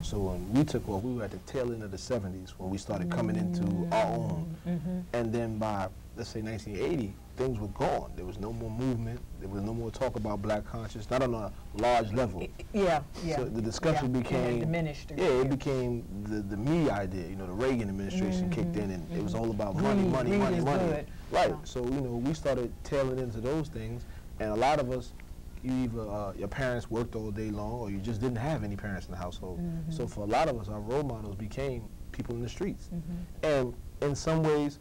So when we took off, we were at the tail end of the 70s when we started coming into our own. And then by, let's say, 1980, things were gone. There was no more movement. There was no more talk about black conscience, not on a large level. Yeah. So the discussion became, diminished. it became the me idea. You know, the Reagan administration kicked in, and it was all about money, money, Greed money, is money. good. Right. So, you know, we started tailing into those things, and a lot of us, you either your parents worked all day long, or you just didn't have any parents in the household. So for a lot of us, our role models became people in the streets. And in some ways,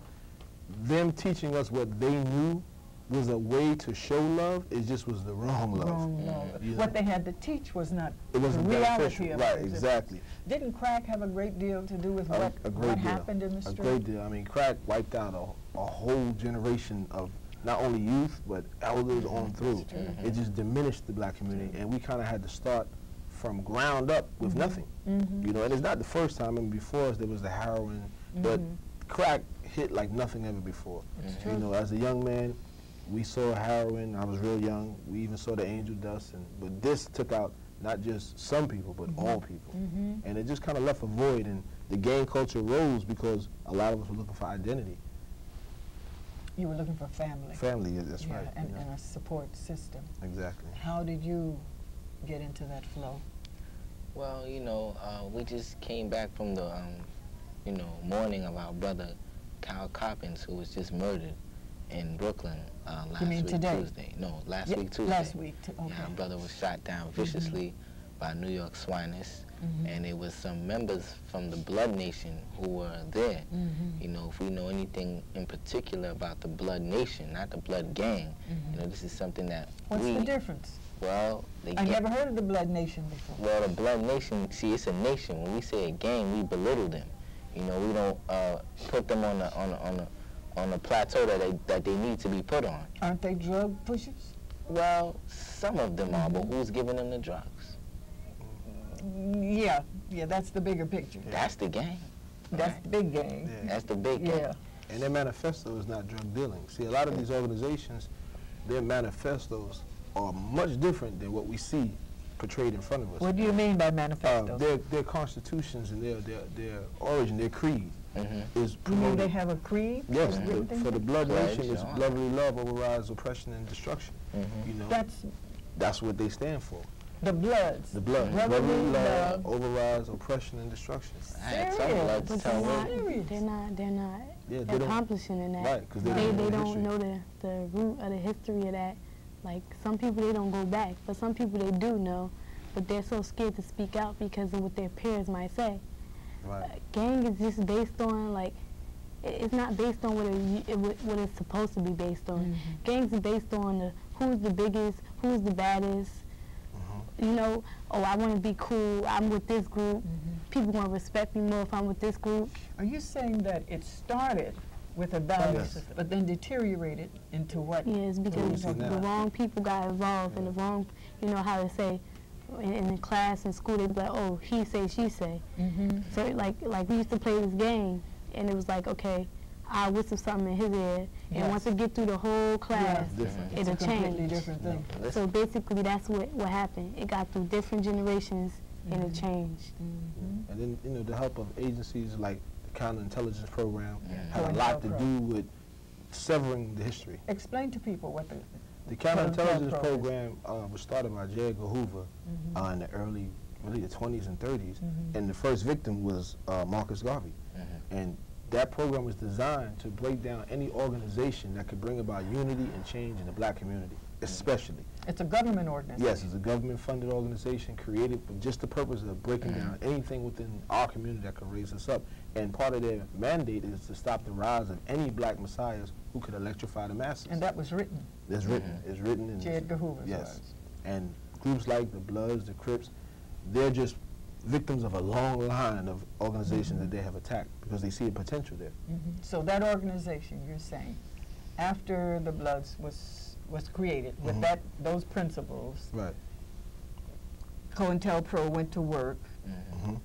them teaching us what they knew was a way to show love. It just was the wrong love. You know? What they had to teach was not It wasn't the reality beneficial. of Right, it. exactly. Didn't crack have a great deal to do with what happened in the street? A great deal. I mean, crack wiped out a whole generation of not only youth, but elders on through. It just diminished the black community, and we kind of had to start from ground up with nothing. You know, and it's not the first time. I mean, before us, there was the heroin, but crack hit like nothing ever before. You know, as a young man, we saw heroin. I was real young. We even saw the angel dust, but this took out not just some people, but all people. And it just kind of left a void, and the gang culture rose because a lot of us were looking for identity. You were looking for family. Family, that's right. And a support system. Exactly. How did you get into that flow? Well, you know, we just came back from the, you know, mourning of our brother, Kyle Coppins, who was just murdered in Brooklyn last week, today? Tuesday. No, last week, Tuesday. Last week, okay. Yeah, our brother was shot down viciously by New York Swinists, and it was some members from the Blood Nation who were there. You know, if we know anything in particular about the Blood Nation, not the Blood Gang, you know, this is something that What's the difference? Well, I never heard of the Blood Nation before. Well, the Blood Nation, see, it's a nation. When we say a gang, we belittle them. You know, we don't put them on a plateau that they need to be put on. Aren't they drug pushers? Well, some of them are, but who's giving them the drugs? Yeah, that's the bigger picture. That's the gang. That's the big gang. That's the big gang. And their manifesto is not drug dealing. See, a lot of these organizations, their manifestos are much different than what we see portrayed in front of us. What do you mean by manifestos? Their constitutions and their origin, their creed is promoted. You mean they have a creed? Yes, for the Blood Nation, it's brotherly love overrides oppression and destruction. You know, that's what they stand for. The Bloods. The Blood. Brotherly love overrides oppression and destruction. Serious? But they're not accomplishing in that. Right, because they don't know the root of the history of that. Like, some people, they don't go back, but some people, they do know, but they're so scared to speak out because of what their peers might say. Right. Gang is just based on, like, it's not based on what it's supposed to be based on. Gangs are based on who's the biggest, who's the baddest. You know, oh, I want to be cool, I'm with this group. People want to respect me more if I'm with this group. Are you saying that it started with a value system, but then deteriorated into what? Yes, because the wrong people got involved, and the wrong, you know how to say, in the class, in school, they'd be like, oh, he say, she say. So like we used to play this game, and it was like, okay, I'll whistle something in his ear, and once it get through the whole class, it'll change. Different thing. So basically, that's what happened. It got through different generations, and it changed. And then, you know, the help of agencies like the Counterintelligence Program had a lot to do with severing the history. Explain to people what the Counterintelligence Program was started by J. Edgar Hoover in the early, really the 20s and 30s, and the first victim was Marcus Garvey. And that program was designed to break down any organization that could bring about unity and change in the black community, especially. It's a government organization. Yes, it's a government-funded organization created for just the purpose of breaking down anything within our community that could raise us up. And part of their mandate is to stop the rise of any black messiahs who could electrify the masses. And that was written. It's written. It's written in J. Edgar Hoover's words. And groups like the Bloods, the Crips, they're just victims of a long line of organizations that they have attacked because they see a potential there. So that organization, you're saying, after the Bloods was created with those principles, right? COINTELPRO went to work,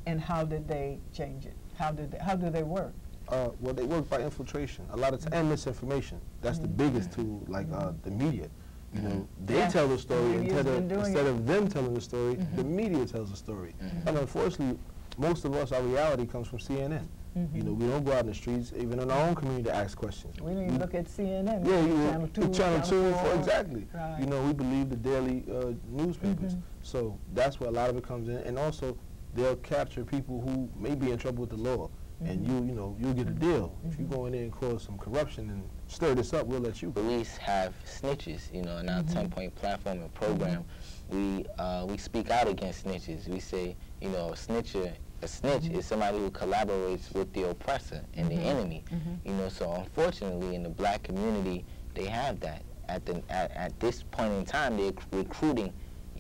and how did they change it? How do they work? Well, they work by infiltration. A lot of and misinformation. That's the biggest tool. Like the media. You know, they tell the story instead of them telling the story. The media tells the story, and unfortunately, most of us, our reality comes from CNN. You know, we don't go out in the streets, even in our own community, to ask questions. We don't even look at CNN. Yeah, Channel 2. Channel 2, four. exactly. Right. You know, we believe the daily newspapers. So that's where a lot of it comes in. And also, they'll capture people who may be in trouble with the law. And you know, you'll get a deal. If you go in there and cause some corruption and stir this up, we'll let you. Police have snitches, you know, in our 10-point platform and program. We speak out against snitches. We say, you know, a snitch is somebody who collaborates with the oppressor and the enemy. You know, so unfortunately in the black community, they have that. At this point in time, they're recruiting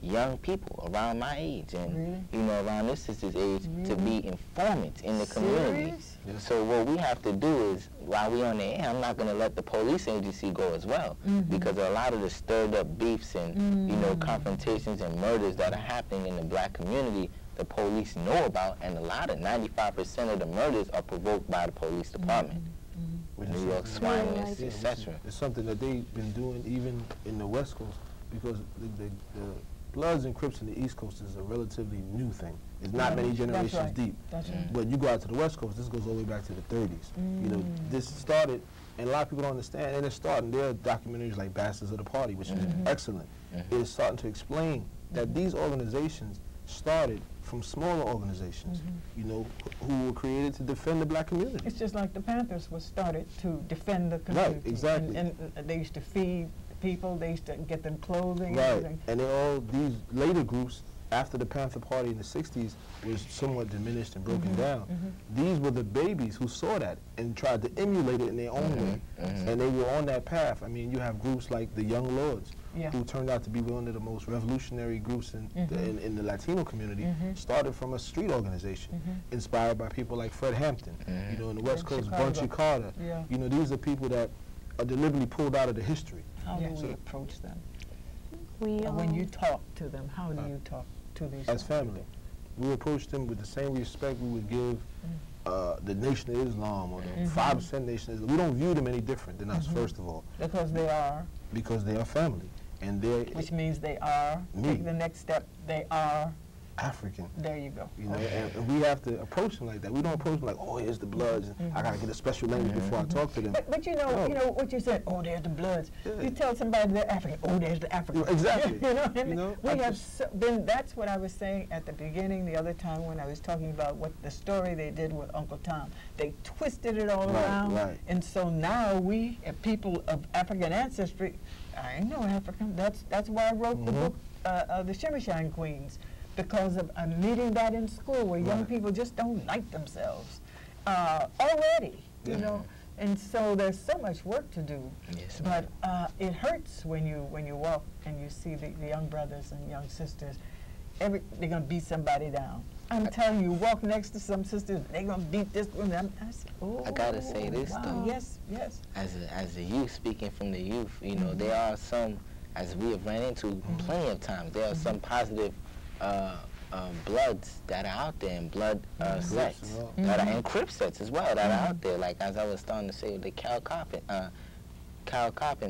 young people around my age and you know, around this sister's age to be informants in the community. So what we have to do is, while we're on the air, I'm not going to let the police agency go as well, because a lot of the stirred up beefs and you know, confrontations and murders that are happening in the black community, the police know about, and a lot of 95% of the murders are provoked by the police department. New York Swineless, etc. It's something that they've been doing even in the West Coast, because the Bloods and Crips in the East Coast is a relatively new thing. It's not many generations deep. That's right. But you go out to the West Coast, this goes all the way back to the 30s. You know, this started, and a lot of people don't understand, and it's starting. There are documentaries like Bastards of the Party, which is excellent. It's starting to explain that these organizations started from smaller organizations, you know, who were created to defend the black community. It's just like the Panthers was started to defend the community. Right, exactly. And they used to feed people, they used to get them clothing. Right, and they all, these later groups, after the Panther Party in the 60s was somewhat diminished and broken down, these were the babies who saw that and tried to emulate it in their own way. And they were on that path. I mean, you have groups like the Young Lords, who turned out to be one of the most revolutionary groups in the Latino community, started from a street organization, inspired by people like Fred Hampton, you know, in the West Coast, Bunchy Carter. You know, these are people that are deliberately pulled out of the history. How do we approach them? We, when you talk to them, how do you talk to these as family? We approach them with the same respect we would give the Nation of Islam or the 5% Nation of Islam. We don't view them any different than us, first of all. Because they are? Because they are family. And they're... Which means they are, take the next step, they are... African. There you go. You know, and we have to approach them like that. We don't approach them like, oh, here's the Bloods, and I got to get a special language before I talk to them. But you know, you know what you said, oh, there's the Bloods. You tell somebody they're African, oh, there's the African. Exactly. You know, we have been, that's what I was saying at the beginning the other time when I was talking about what the story they did with Uncle Tom. They twisted it all around. And so now we, people of African ancestry, I ain't no African. That's why I wrote the book, The Shimmershine Queens. Because of meeting that in school where young people just don't like themselves already, you know. And so there's so much work to do. Yes, but it hurts when you walk and you see the young brothers and young sisters. They're gonna beat somebody down. I'm telling you, walk next to some sisters, they're gonna beat this one. I gotta say this though. Yes, yes. As a youth, speaking from the youth, you know, there are some, as we have ran into plenty of times, there are some positive Bloods that are out there, and blood sets, and Crip sets as well, that are out there. Like as I was starting to say, the Cal Coppins,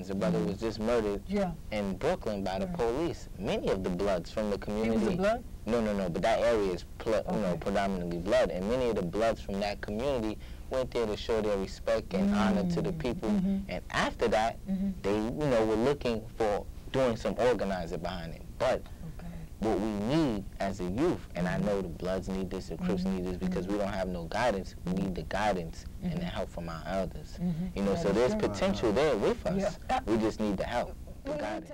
the brother was just murdered in Brooklyn by the police. Many of the Bloods from the community. He was a Blood? No, but that area is you know, predominantly Blood, and many of the Bloods from that community went there to show their respect and honor to the people. And after that, they, you know, were looking for doing some organizing behind it. But what we need as a youth, and I know the Bloods need this, the Crips need this, because we don't have no guidance. We need the guidance and the help from our elders. You know, so there's potential there with us. We just need the help, the guidance.